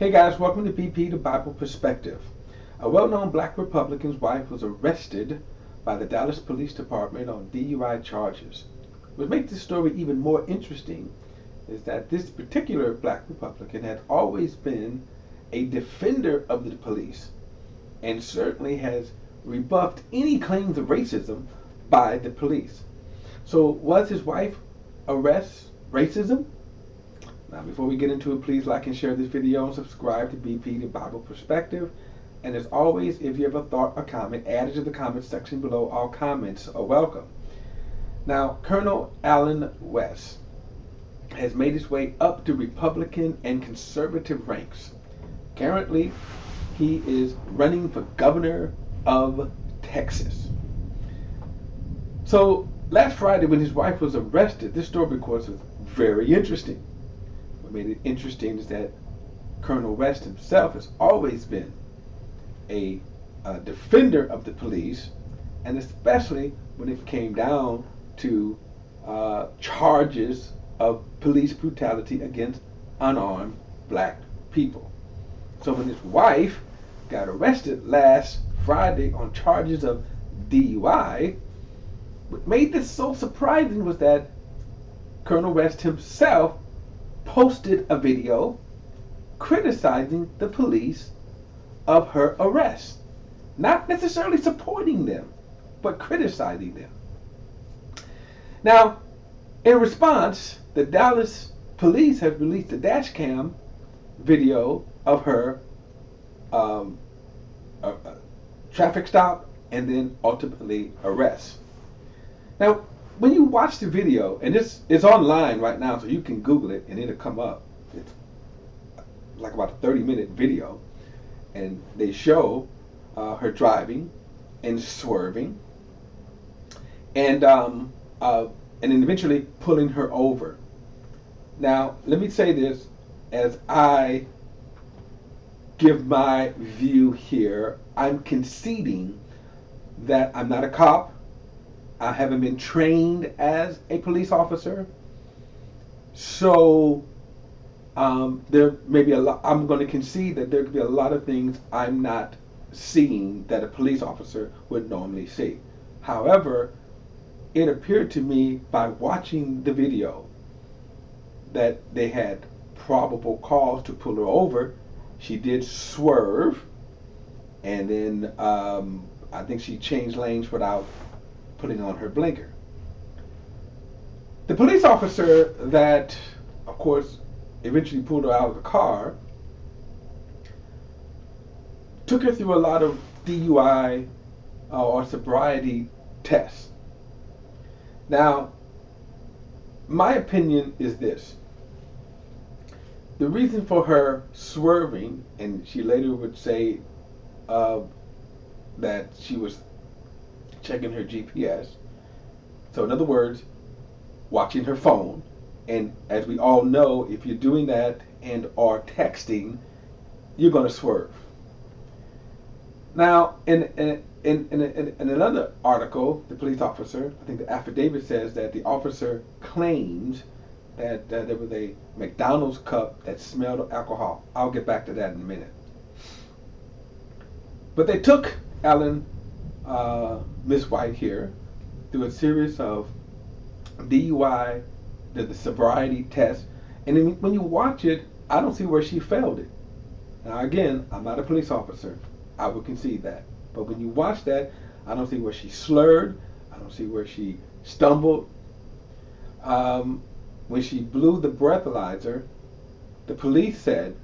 Hey guys, welcome to BP, the Bible Perspective. A well-known black Republican's wife was arrested by the Dallas Police Department on DUI charges. What makes this story even more interesting is that this particular black Republican had always been a defender of the police and certainly has rebuffed any claims of racism by the police. So was his wife arrest racism? Now, before we get into it, please like and share this video and subscribe to BP, the Bible Perspective. And as always, if you have a thought or comment, add it to the comment section below. All comments are welcome. Now, Colonel Allen West has made his way up to Republican and conservative ranks. Currently, he is running for governor of Texas. So, last Friday when his wife was arrested, this story, of course, was very interesting. What made it interesting is that Colonel West himself has always been a defender of the police, and especially when it came down to charges of police brutality against unarmed black people. So when his wife got arrested last Friday on charges of DUI, what made this so surprising was that Colonel West himself posted a video criticizing the police of her arrest. Not necessarily supporting them, but criticizing them. Now, in response, the Dallas police have released a dash cam video of her traffic stop and then ultimately arrest. Now, when you watch the video, and this is online right now, so you can Google it and it'll come up. It's like about a 30-minute video, and they show her driving and swerving, and then eventually pulling her over. Now, let me say this as I give my view here. I'm conceding that I'm not a cop. I haven't been trained as a police officer, so there may be a lot. I'm going to concede that there could be a lot of things I'm not seeing that a police officer would normally see. However, it appeared to me by watching the video that they had probable cause to pull her over. She did swerve, and then I think she changed lanes without putting on her blinker. The police officer that, of course, eventually pulled her out of the car took her through a lot of DUI or sobriety tests. Now, my opinion is this. The reason for her swerving, and she later would say that she was checking her GPS. So in other words, watching her phone. And as we all know, if you're doing that and are texting, you're going to swerve. Now, in another article, the police officer, I think the affidavit says that the officer claims that there was a McDonald's cup that smelled of alcohol. I'll get back to that in a minute. But they took Miss White here through a series of DUI, the sobriety test, and then when you watch it, I don't see where she failed it. Now again, I'm not a police officer, I would concede that. But when you watch that, I don't see where she slurred, I don't see where she stumbled. When she blew the breathalyzer, the police said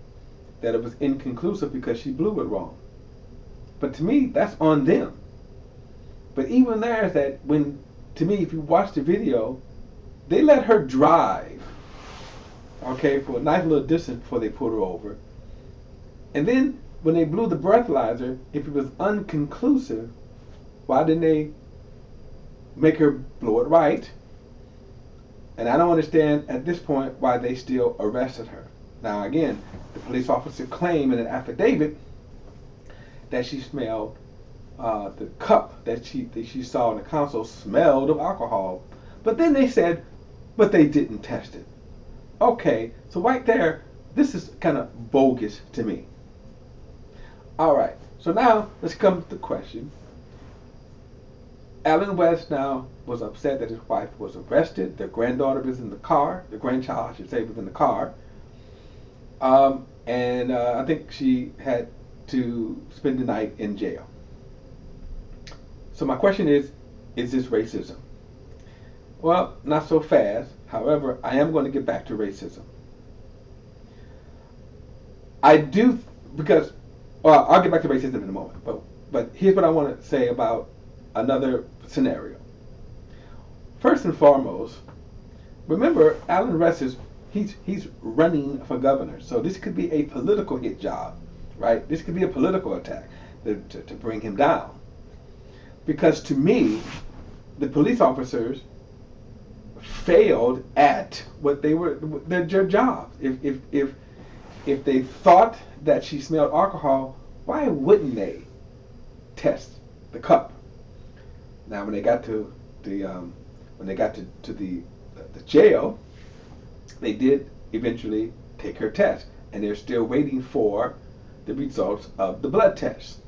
that it was inconclusive because she blew it wrong. But to me, that's on them. But even there is that when, to me, if you watch the video, they let her drive, okay, for a nice little distance before they pulled her over. And then when they blew the breathalyzer, if it was unconclusive, why didn't they make her blow it right? And I don't understand at this point why they still arrested her. Now again, the police officer claimed in an affidavit that she smelled the cup that she saw in the console smelled of alcohol. But then they said, but they didn't test it. Okay, so right there, this is kind of bogus to me. All right, so now let's come to the question. Alan West now was upset that his wife was arrested. Their granddaughter was in the car. The grandchild, I should say, was in the car. And I think she had to spend the night in jail. So my question is this racism? Well, not so fast. However, I am going to get back to racism. I do, because, well, I'll get back to racism in a moment. But here's what I want to say about another scenario. First and foremost, remember, Alan West is he's running for governor, so this could be a political hit job, right? This could be a political attack to bring him down. Because to me, the police officers failed at what they were their jobs. If they thought that she smelled alcohol, why wouldn't they test the cup? Now, when they got to the jail, they did eventually take her test, and they're still waiting for the results of the blood test.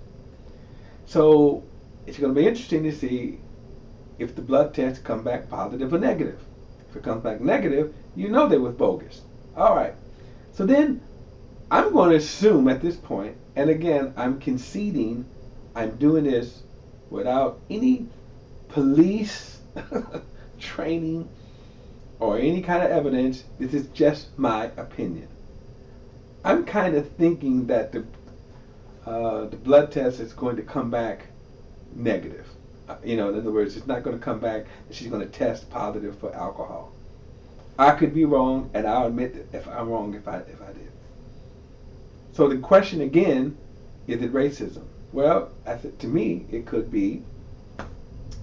So it's going to be interesting to see if the blood tests come back positive or negative. If it comes back negative, you know they was bogus. All right. So then I'm going to assume at this point, and again, I'm conceding, I'm doing this without any police training or any kind of evidence. This is just my opinion. I'm kind of thinking that the blood test is going to come back negative. In other words, it's not going to come back that she's going to test positive for alcohol. I could be wrong, and I'll admit that if I'm wrong if I did. So the question again, is it racism? Well, to me, it could be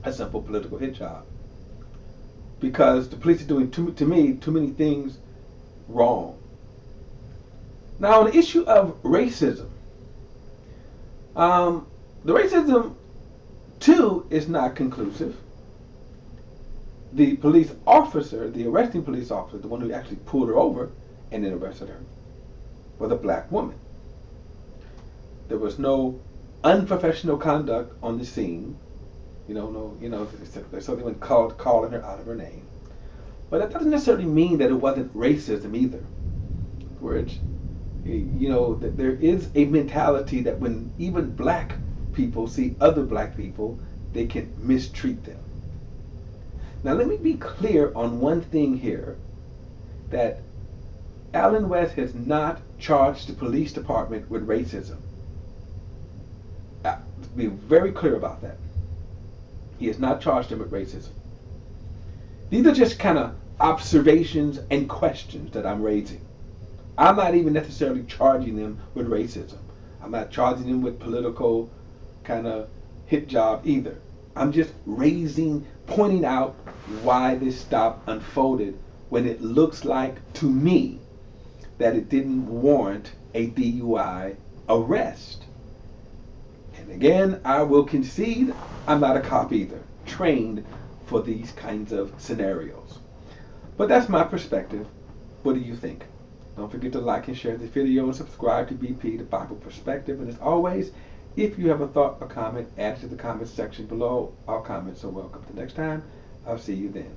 a simple political hit job. Because the police are doing, to me, too many things wrong. Now, on the issue of racism, the racism, too, is not conclusive. The police officer, the arresting police officer, the one who actually pulled her over and then arrested her, was a black woman. There was no unprofessional conduct on the scene. There's something calling her out of her name. But that doesn't necessarily mean that it wasn't racism either. In other words, that there is a mentality that when even black people see other black people, they can mistreat them. Now let me be clear on one thing here, that Alan West has not charged the police department with racism. Be very clear about that. He has not charged them with racism. These are just kind of observations and questions that I'm raising. I'm not even necessarily charging them with racism. I'm not charging them with political kind of hit job either. I'm just pointing out why this stop unfolded when it looks like to me that it didn't warrant a DUI arrest. And again, I will concede I'm not a cop either, trained for these kinds of scenarios. But that's my perspective. What do you think? Don't forget to like and share this video and subscribe to BP, the Bible Perspective. And as always, if you have a thought or comment, add it to the comment section below. All comments are welcome. Till next time, I'll see you then.